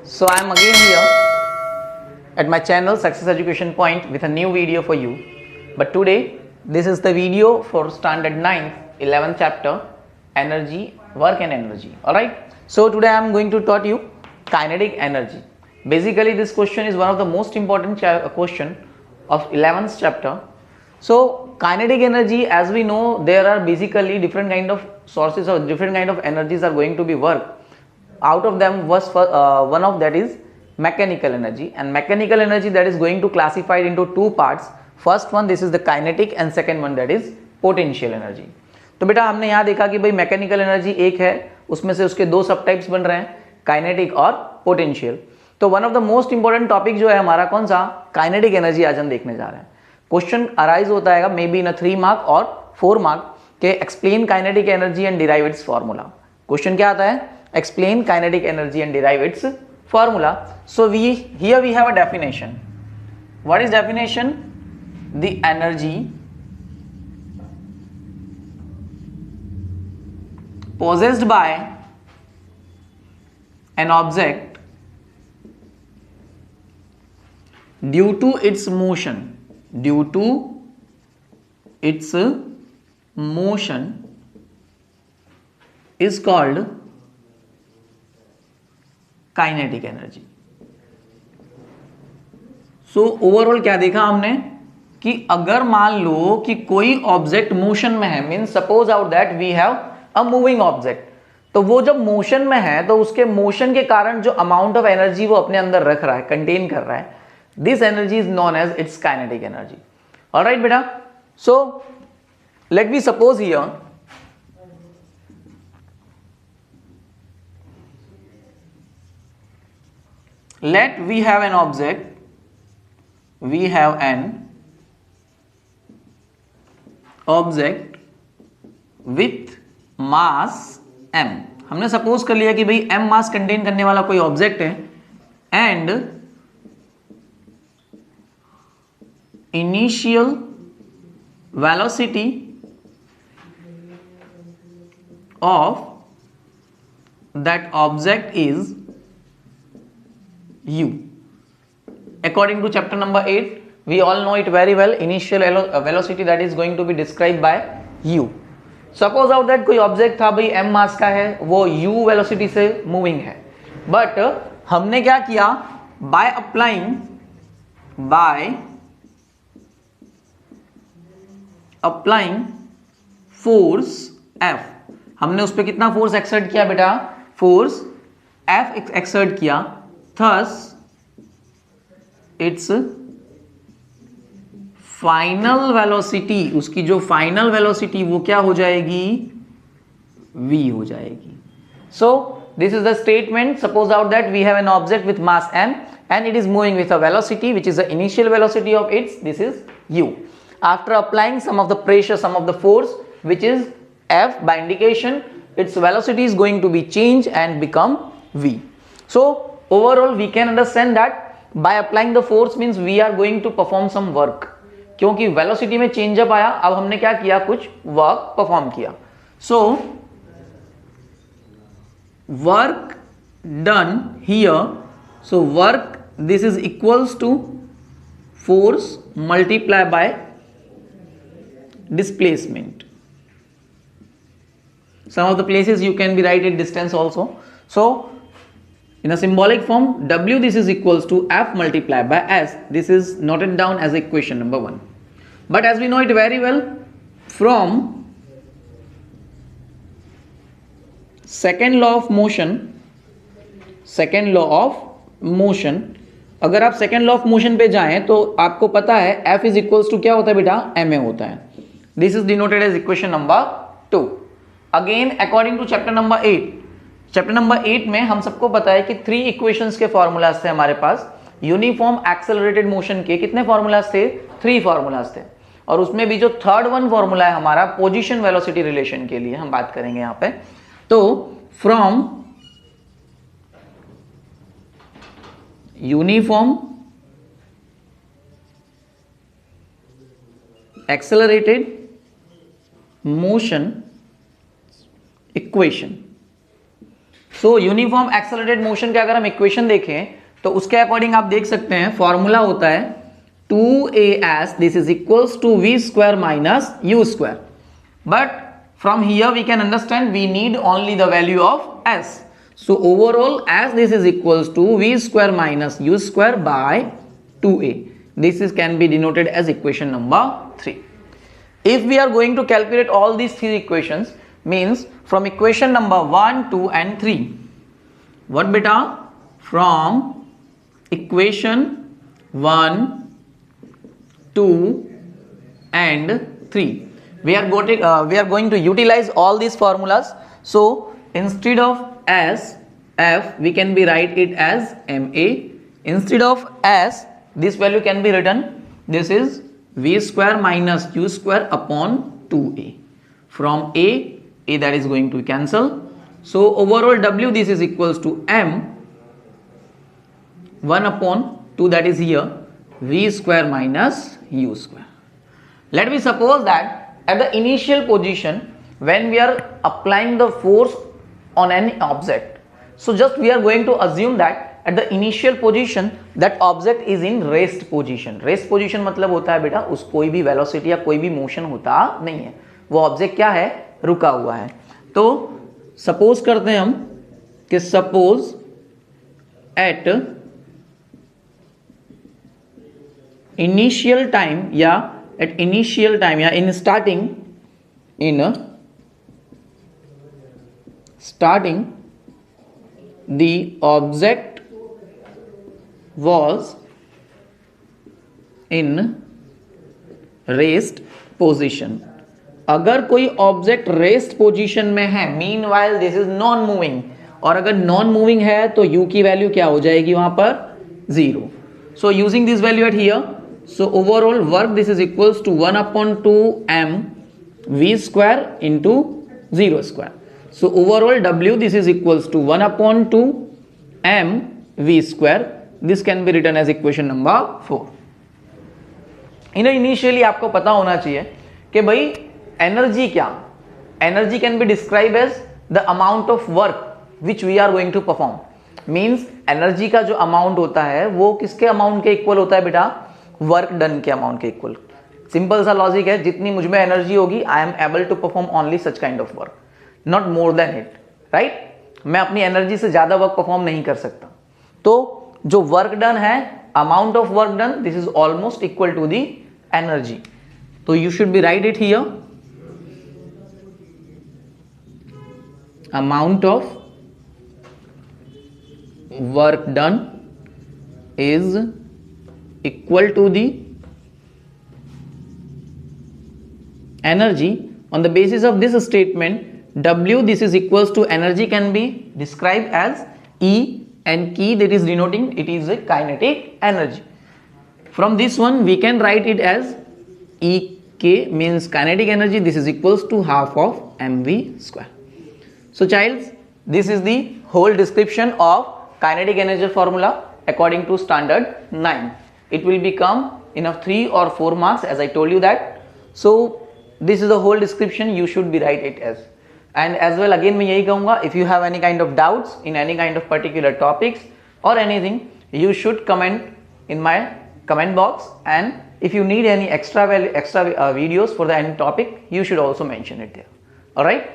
So I am again here at my channel Success Education Point with a new video for you. But today this is the video for standard 9th 11th chapter energy, work and energy. Alright. So today I am going to taught you kinetic energy. Basically this question is one of the most important question of 11th chapter. So kinetic energy, as we know, there are basically different kind of sources or different kind of energies are going to be work. Out of them was one of that is mechanical energy, and mechanical energy that is going to classified into two parts. First one, this is the kinetic, and second one that is potential energy. तो बेटा हमने यहाँ देखा कि भाई mechanical energy एक है, उसमें से उसके दो सब टाइप्स बन रहे हैं, काइनेटिक और पोटेंशियल. तो one of the most important topic जो है हमारा कौन सा, काइनेटिक एनर्जी आज हम देखने जा रहे हैं. क्वेश्चन अराइज होता है मे बी इन 3 मार्क और 4 मार्क के explain kinetic energy and derive it's formula. Question क्या आता है, explain kinetic energy and derive its formula. So here we have a definition. What is definition? The energy possessed by an object due to its motion is called kinetic energy. So overall क्या देखा हमने कि अगर मान लो कि कोई object motion में है, mean suppose out that we have a moving object, तो वो जब मोशन में है तो उसके मोशन के कारण जो अमाउंट ऑफ एनर्जी वो अपने अंदर रख रहा है, कंटेन कर रहा है, this energy is known as its kinetic energy. Alright बेटा. So let me suppose here let we have an object, we have an object with mass m. हमने सपोज कर लिया कि भाई m मास कंटेन करने वाला कोई ऑब्जेक्ट है and initial velocity of that object is u. According to chapter number 8, we all know it very well. Initial velocity that is going to be described by u. Suppose out that कोई object था भाई m मास का है, वो u velocity से moving है, but हमने क्या किया, बाय अप्लाइंग फोर्स f, हमने उस पर कितना फोर्स एक्सर्ट किया बेटा, फोर्स f एक्सर्ट किया. Thus, its फाइनल वेलोसिटी, उसकी जो फाइनल वेलोसिटी वो क्या हो जाएगी, v हो जाएगी. So this is the statement. Suppose out that we have an object with mass m and it is moving with a velocity which is the initial velocity of its, this is u. After applying some of the pressure, some of the force which is f by indication, its velocity is going to be changed and become v. So overall we can understand that by applying the force means we are going to perform some work. क्योंकि velocity में चेंजअप आया, अब हमने क्या किया, कुछ work perform किया. So work done here, so work this is equals to force multiply by displacement. Some of the places you can be write it distance also. So in a symbolic form, W this is equals to F multiplied by S. This is noted down as equation number 1. But as we know it very well, from second law of motion, अगर आप second law of motion पे जाएं तो आपको पता है F is equals to क्या होता है बेटा, ma होता है. This is denoted as equation number 2. Again according to chapter number 8, chapter number 8 में हम सबको पता है कि 3 इक्वेशंस के फॉर्मूलाज थे हमारे पास. यूनिफॉर्म एक्सेलरेटेड मोशन के कितने फॉर्मूलाज थे, 3 फॉर्मूलाज थे. और उसमें भी जो थर्ड वन फॉर्मूला है हमारा पोजीशन वेलोसिटी रिलेशन के लिए हम बात करेंगे यहाँ पे. तो from uniform accelerated motion equation, so uniform accelerated motion का अगर हम इक्वेशन देखें तो उसके अकॉर्डिंग आप देख सकते हैं फॉर्मूला होता है 2as this is equals to v square minus u square, but from here we can understand we need only the value of s. So overall as this is equals to v square minus u square by 2a, this is can be denoted as equation number 3. If we are going to calculate all these three equations, means from equation number 1, 2 and 3, what beta? From equation 1, 2 and 3 we are going to utilize all these formulas. So instead of s f we can be write it as ma. Instead of s this value can be written, this is v square minus u square upon 2a. From a that is going to cancel, so overall w this is equals to m 1 upon 2, that is here v square minus u square. Let me suppose that at the initial position when we are applying the force on any object, so just we are going to assume that at the initial position that object is in rest position. Rest position मतलब होता है बेटा उस कोई भी velocity या कोई भी मोशन होता नहीं है, वो ऑब्जेक्ट क्या है, रुका हुआ है. तो सपोज करते हैं हम कि सपोज एट initial time या at initial time या in starting the object was in rest position. अगर कोई ऑब्जेक्ट रेस्ट पोजीशन में है, mean while this is non moving, और अगर नॉन मूविंग है तो u की वैल्यू क्या हो जाएगी वहां पर 0. So using this value eight here, so overall work this is equals to 1 upon 2 m v square into 0 square. So overall w this is equals to 1 upon 2 m v square. This can be written as equation number 4. Initially आपको पता होना चाहिए कि भाई energy क्या, energy can be describe as the amount of work which we are going to perform. Means energy का जो amount होता है वो किसके अमाउंट के इक्वल होता है बेटा, वर्क डन के अमाउंट के इक्वल. सिंपल सा लॉजिक है, जितनी मुझ में एनर्जी होगी I am able to perform only such kind of work, not more than it, right. मैं अपनी एनर्जी से ज्यादा वर्क परफॉर्म नहीं कर सकता. तो जो वर्क डन है, amount of work done, this is almost equal to the energy. तो you should be write it here, amount of work done is equal to the energy. On the basis of this statement, W this is equals to energy can be described as E, and key that is denoting it is a kinetic energy. From this one we can write it as EK means kinetic energy, this is equals to half of mv square. So childs, this is the whole description of kinetic energy formula according to standard 9. It will become in of 3 or 4 marks as I told you that. So this is the whole description, you should be write it as. And as well again मैं यही कहूँगा, if you have any kind of doubts in any kind of particular topics or anything, you should comment in my comment box, and if you need any extra videos for the any topic, you should also mention it there. All right.